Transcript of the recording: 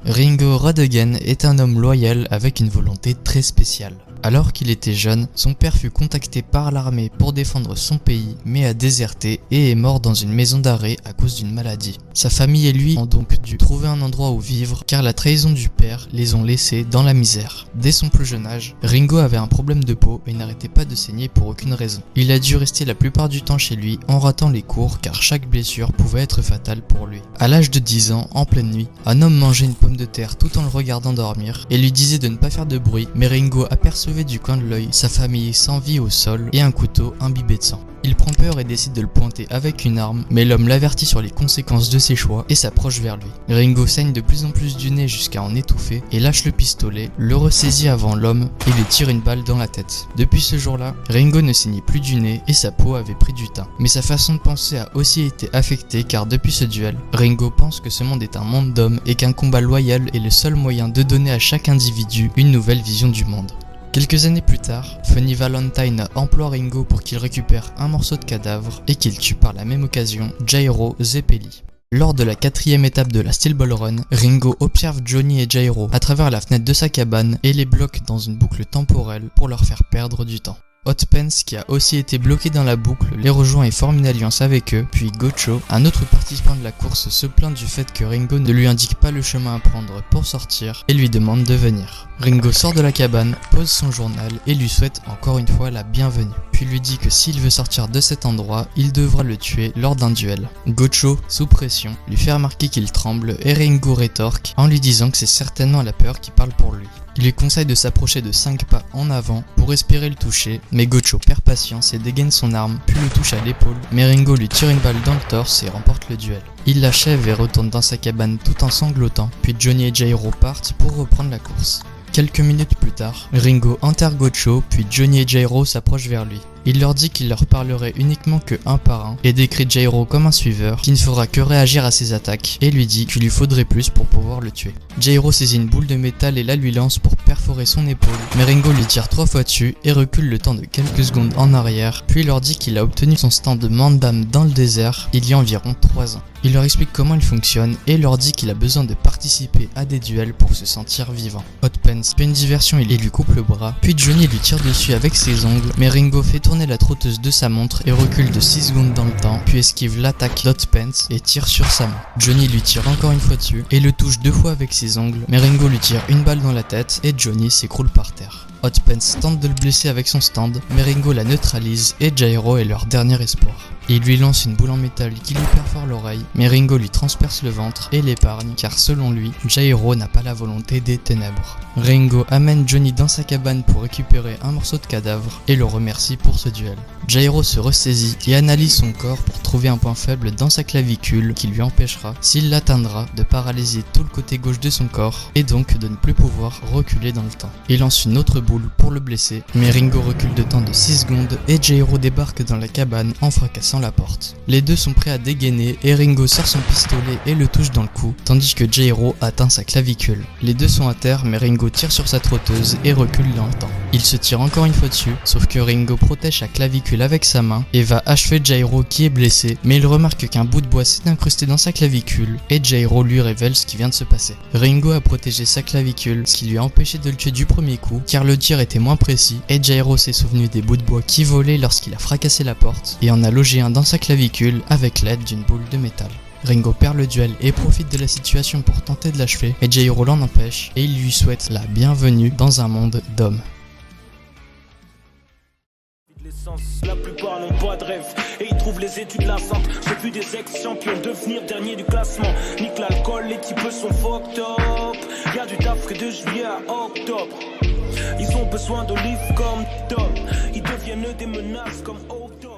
Ringo Rödegen est un homme loyal avec une volonté très spéciale. Alors qu'il était jeune, son père fut contacté par l'armée pour défendre son pays, mais a déserté et est mort dans une maison d'arrêt à cause d'une maladie. Sa famille et lui ont donc dû trouver un endroit où vivre, car la trahison du père les ont laissés dans la misère. Dès son plus jeune âge, Ringo avait un problème de peau et n'arrêtait pas de saigner pour aucune raison. Il a dû rester la plupart du temps chez lui en ratant les cours, car chaque blessure pouvait être fatale pour lui. À l'âge de 10 ans, en pleine nuit, un homme mangeait une pomme de terre tout en le regardant dormir et lui disait de ne pas faire de bruit, mais Ringo apercevait du coin de l'œil sa famille sans vie au sol et un couteau imbibé de sang. Il prend peur et décide de le pointer avec une arme, mais l'homme l'avertit sur les conséquences de ses choix et s'approche vers lui. Ringo saigne de plus en plus du nez jusqu'à en étouffer et lâche le pistolet, le ressaisit avant l'homme et lui tire une balle dans la tête. Depuis ce jour-là, Ringo ne saignait plus du nez et sa peau avait pris du teint. Mais sa façon de penser a aussi été affectée car depuis ce duel, Ringo pense que ce monde est un monde d'hommes et qu'un combat loyal est le seul moyen de donner à chaque individu une nouvelle vision du monde. Quelques années plus tard, Funny Valentine emploie Ringo pour qu'il récupère un morceau de cadavre et qu'il tue par la même occasion Jairo Zeppeli. Lors de la 4e étape de la Steel Ball Run, Ringo observe Johnny et Jairo à travers la fenêtre de sa cabane et les bloque dans une boucle temporelle pour leur faire perdre du temps. Hot Pants, qui a aussi été bloqué dans la boucle, les rejoint et forme une alliance avec eux, puis Gocho, un autre participant de la course, se plaint du fait que Ringo ne lui indique pas le chemin à prendre pour sortir et lui demande de venir. Ringo sort de la cabane, pose son journal et lui souhaite encore une fois la bienvenue, puis lui dit que s'il veut sortir de cet endroit, il devra le tuer lors d'un duel. Gocho, sous pression, lui fait remarquer qu'il tremble et Ringo rétorque en lui disant que c'est certainement la peur qui parle pour lui. Il lui conseille de s'approcher de 5 pas en avant pour espérer le toucher, mais Gocho perd patience et dégaine son arme, puis le touche à l'épaule, mais Ringo lui tire une balle dans le torse et remporte le duel. Il l'achève et retourne dans sa cabane tout en sanglotant, puis Johnny et Jairo partent pour reprendre la course. Quelques minutes plus tard, Ringo enterre Gocho, puis Johnny et Jairo s'approchent vers lui. Il leur dit qu'il leur parlerait uniquement que un par un et décrit Jairo comme un suiveur qui ne fera que réagir à ses attaques et lui dit qu'il lui faudrait plus pour pouvoir le tuer. Jairo saisit une boule de métal et la lui lance pour perforer son épaule, mais Ringo lui tire 3 fois dessus et recule le temps de quelques secondes en arrière, puis leur dit qu'il a obtenu son stand de Mandam dans le désert il y a environ 3 ans. Il leur explique comment il fonctionne et leur dit qu'il a besoin de participer à des duels pour se sentir vivant. Hot Pants fait une diversion et lui coupe le bras, puis Johnny lui tire dessus avec ses ongles, mais Ringo fait tourner la trotteuse de sa montre et recule de 6 secondes dans le temps, puis esquive l'attaque d'Hot Pants et tire sur sa main. Johnny lui tire encore une fois dessus et le touche 2 fois avec ses ongles, mais Ringo lui tire une balle dans la tête et Johnny s'écroule par terre. Hot Pants tente de le blesser avec son stand, mais Ringo la neutralise et Jairo est leur dernier espoir. Il lui lance une boule en métal qui lui perfore l'oreille, mais Ringo lui transperce le ventre et l'épargne car selon lui, Jairo n'a pas la volonté des ténèbres. Ringo amène Johnny dans sa cabane pour récupérer un morceau de cadavre et le remercie pour ce duel. Jairo se ressaisit et analyse son corps pour trouver un point faible dans sa clavicule qui lui empêchera, s'il l'atteindra, de paralyser tout le côté gauche de son corps et donc de ne plus pouvoir reculer dans le temps. Il lance une autre boule pour le blesser, mais Ringo recule de temps de 6 secondes et Jairo débarque dans la cabane en fracassant la porte. Les deux sont prêts à dégainer et Ringo sort son pistolet et le touche dans le cou, tandis que Jairo atteint sa clavicule. Les deux sont à terre, mais Ringo tire sur sa trotteuse et recule dans le temps. Il se tire encore une fois dessus, sauf que Ringo protège sa clavicule avec sa main et va achever Jairo qui est blessé, mais il remarque qu'un bout de bois s'est incrusté dans sa clavicule et Jairo lui révèle ce qui vient de se passer. Ringo a protégé sa clavicule, ce qui lui a empêché de le tuer du premier coup, car le tir était moins précis et Jairo s'est souvenu des bouts de bois qui volaient lorsqu'il a fracassé la porte et en a logé un dans sa clavicule avec l'aide d'une boule de métal. Ringo perd le duel et profite de la situation pour tenter de l'achever, et Jairo l'en empêche et il lui souhaite la bienvenue dans un monde d'hommes. La plupart n'ont pas de rêve et ils trouvent les études lassantes. J'ai vu des ex-champions devenir dernier du classement. Nique l'alcool, les types sont fucked up. Y'a du taf que de juillet à octobre. Ils ont besoin d'olives comme Tom. Ils deviennent des menaces comme Octobre.